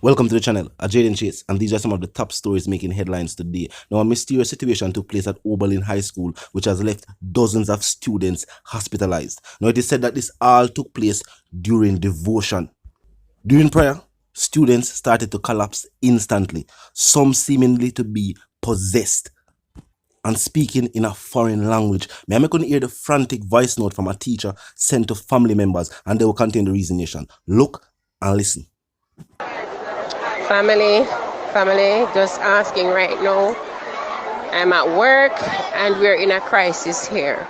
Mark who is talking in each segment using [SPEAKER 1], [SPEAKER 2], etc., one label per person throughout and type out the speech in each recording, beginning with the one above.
[SPEAKER 1] Welcome to the channel, I'm Jaden Chase, and these are some of the top stories making headlines today. Now, a mysterious situation took place at Oberlin High School, which has left dozens of students hospitalized. Now, it is said that this all took place during devotion. During prayer, students started to collapse instantly, some seemingly to be possessed and speaking in a foreign language. May I couldn't hear the frantic voice note from a teacher sent to family members, and they will contain the reason. Look and listen.
[SPEAKER 2] Family, just asking right now. I'm at work and we're in a crisis here.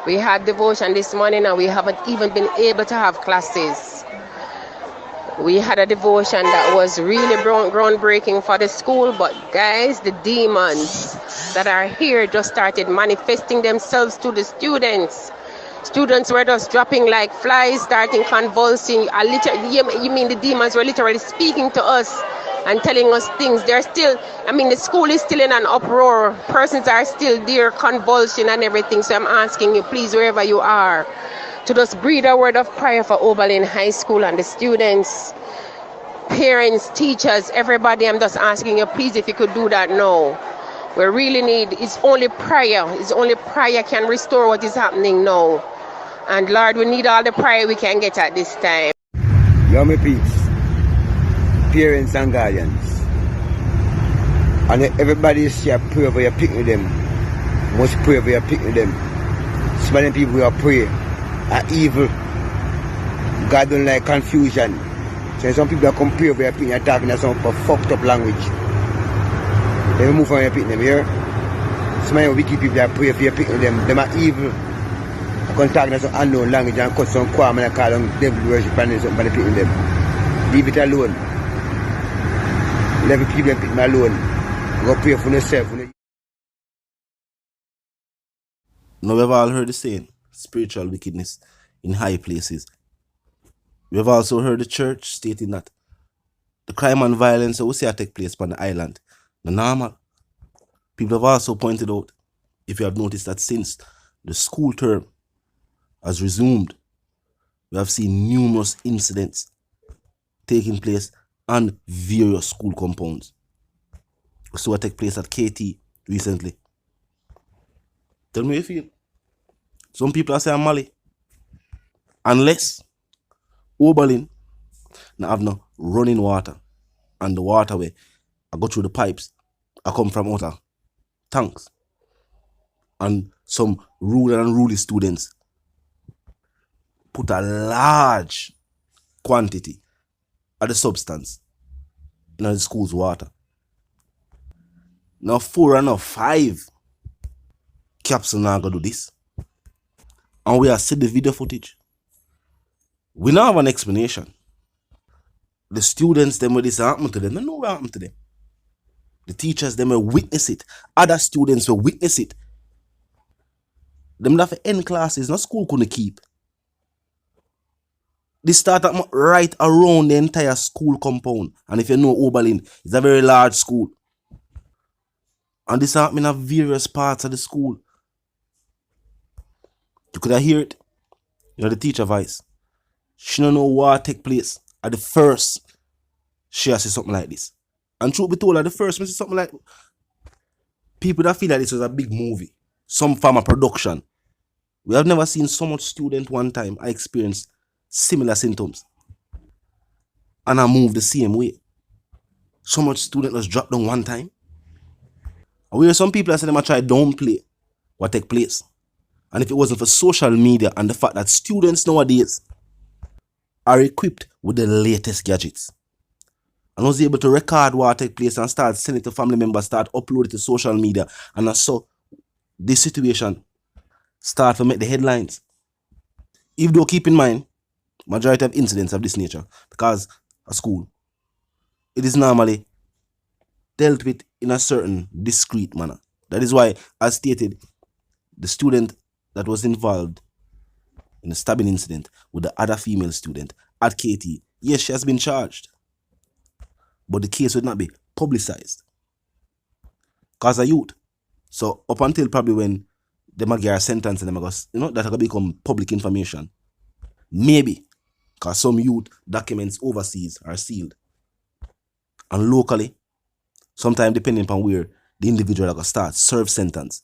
[SPEAKER 2] We had devotion this morning and we haven't even been able to have classes. We had a devotion that was really groundbreaking for the school, but guys, the demons that are here just started manifesting themselves to the students. Students were just dropping like flies, starting convulsing. You mean the demons were literally speaking to us and telling us things. The school is still in an uproar. Persons are still there, convulsion and everything. So I'm asking you, please, wherever you are, to just breathe a word of prayer for Oberlin High School and the students, parents, teachers, everybody. I'm just asking you, please, if you could do that now. We really need, it's only prayer can restore what is happening now. And Lord, we need all the prayer we can get at this time.
[SPEAKER 3] Young peeps, parents and guardians, and everybody is here pray for your picking them. Must pray for your picking them. Some of them people who are pray are evil. God don't like confusion. So some people that come pray for your picking are talking in some fucked up language. They move from your picking them here. Some of the wicked people that pray for your picking them are evil. I can talk in some unknown language and cut some qualm and I call them devil worship and somebody picking them. Leave it alone. Let me keep them picking alone. Go pray for yourself.
[SPEAKER 1] Now we've all heard the saying, spiritual wickedness in high places. We have also heard the church stating that the crime and violence that we see take place on the island, the normal. People have also pointed out, if you have noticed, that since the school term has resumed, we have seen numerous incidents taking place on various school compounds. We saw what took place at KT recently. Tell me how you feel. Some people are saying Mali. Unless Oberlin now have no running water and the waterway I go through the pipes, I come from outer tanks. And some rural and unruly students put a large quantity of the substance in the school's water. Now 4 and now 5 capsule now gonna do this. And we have seen the video footage. We now have an explanation. The students, them where this happened to them, they know what happened to them. The teachers, them will witness it. Other students will witness it. Them that for end classes, no school couldn't keep. This started right around the entire school compound. And if you know Oberlin, it's a very large school. And this happened in various parts of the school. You could hear it. You know the teacher voice. She don't know what take place. At the first, she has said something like this. And truth be told, at the first, she said something like, people that feel like this was a big movie, some form of production. We have never seen so much student one time I experienced similar symptoms. And I moved the same way. So much student was dropped down one time. And we hear some people that say them try downplay what take place. And if it wasn't for social media and the fact that students nowadays are equipped with the latest gadgets and was able to record what take place and start sending it to family members, start uploading it to social media, and I saw this situation start to make the headlines. If though keep in mind, majority of incidents of this nature, because a school, it is normally dealt with in a certain discreet manner. That is why, as stated, the student that was involved in the stabbing incident with the other female student at KT, yes, she has been charged. But the case would not be publicized. Because a youth. So up until probably when they might get a sentence and them that will become public information. Maybe. Because some youth documents overseas are sealed. And locally, sometimes depending upon where the individual are gonna start, serve sentence.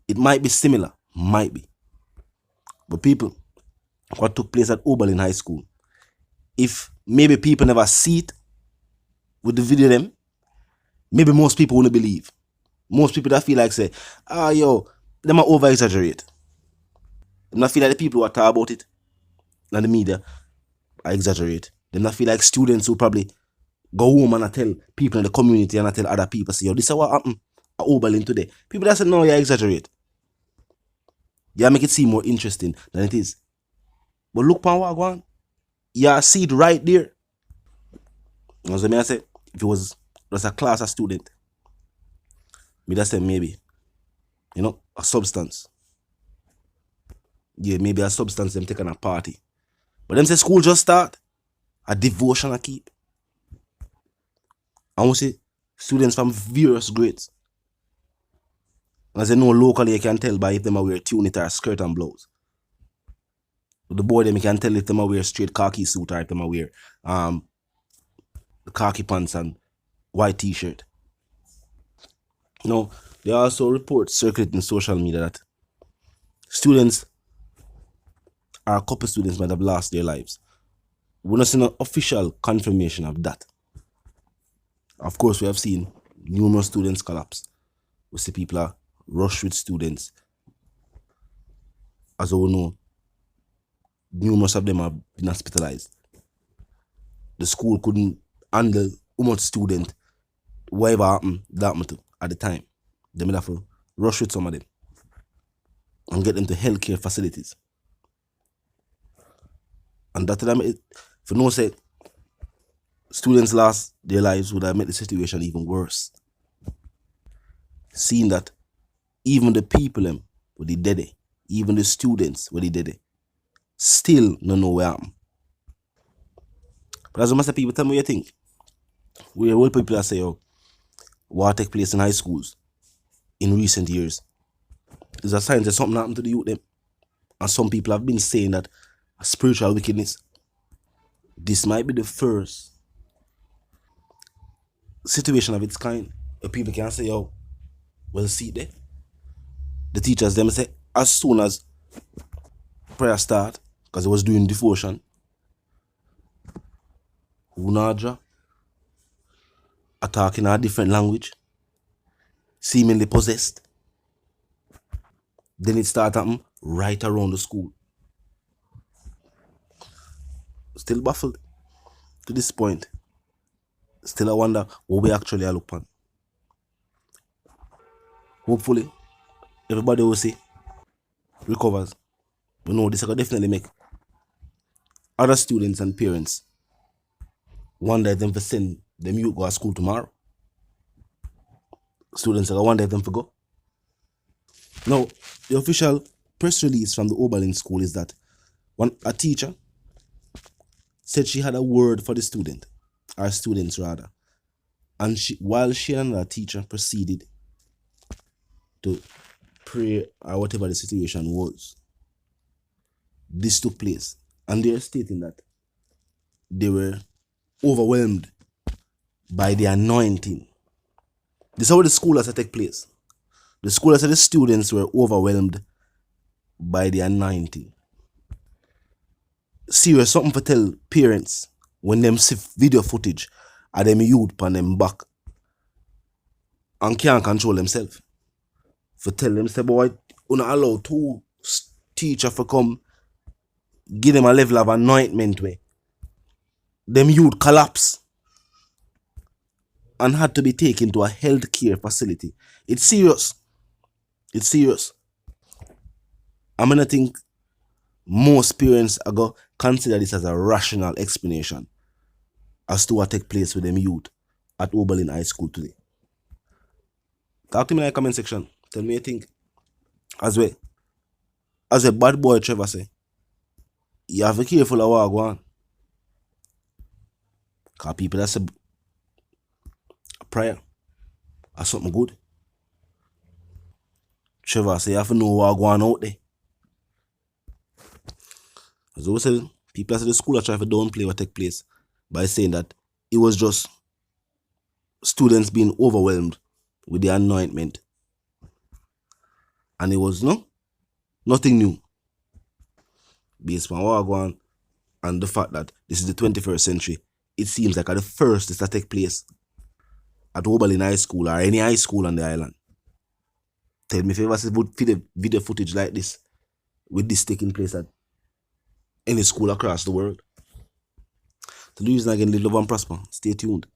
[SPEAKER 1] It might be similar, might be. But people, what took place at Oberlin High School, if maybe people never see it with the video them, maybe most people wouldn't believe. Most people that feel like say, them are over exaggerate. Them not feel like the people who are talking about it and the media are exaggerate. Them not feel like students who probably go home and I tell people in the community and I tell other people, say, this is what happened at Oberlin today. People that say, no, you exaggerate. You make it seem more interesting than it is. But look upon what I go on. You see it right there. As I say, if it was just a class of student, me just say maybe, a substance. Yeah, maybe a substance them taking a party. But them say school just start, a devotion I keep. I want to see students from various grades. As they know locally, you can tell by if them wear tunic or skirt and blouse. With the boy them, you can tell if them wear straight khaki suit or if them wear khaki pants and white t-shirt. There are also reports circulating in social media that students, or a couple students, might have lost their lives. We're not seeing an official confirmation of that. Of course, we have seen numerous students collapse. We see people are rush with students. As we know, numerous of them have been hospitalized. The school couldn't handle how much student, whatever happened, that happened to at the time. They may have to rush with some of them and get them to healthcare facilities. And that time, for no sake, students lost their lives would have made the situation even worse. Seeing that even the people them were dead, even the students were dead, still don't know where happened. But as much as people tell me what you think, we are all people that say, what take place in high schools in recent years is a sign that something happened to the youth them. And some people have been saying that a spiritual wickedness. This might be the first situation of its kind where people can say, well, see there. The teachers them say, as soon as prayer start, because it was doing devotion, Unaja are talking a different language, seemingly possessed. Then it started happening right around the school. Still baffled to this point. Still I wonder what we actually are looking upon. Hopefully, everybody will see recovers. We know this will definitely make other students and parents wonder if them to send them youth go to school tomorrow. Students are wonder if them to go. Now, the official press release from the Oberlin school is that a teacher said she had a word for the student, or students rather, and while she and another teacher proceeded to pray or whatever the situation was, this took place, and they are stating that they were overwhelmed by the anointing. This is how the school has to take place. The school has said the students were overwhelmed by the anointing. Serious something for tell parents when them see video footage of them youth on them back and can't control themselves. For tell them, say, boy, you not allow two teacher for come give them a level of anointment where them youth collapse and had to be taken to a healthcare facility. It's serious. It's serious. I mean, I think most parents are going to consider this as a rational explanation as to what take place with them youth at Oberlin High School today. Talk to me in the comment section. Tell me what you think. As a bad boy Trevor say, you have to be careful of what go on. Because people that say a prayer or something good. Trevor say you have to know what go on out there. As I said, people at the school are trying to downplay what take place by saying that it was just students being overwhelmed with the anointment. And it was nothing new. Based on what I go on and the fact that this is the 21st century, it seems like at the first this that take place at Oberlin High School or any high school on the island. Tell me if you ever see video footage like this with this taking place at any school across the world. To lose again, live, love and prosper. Stay tuned.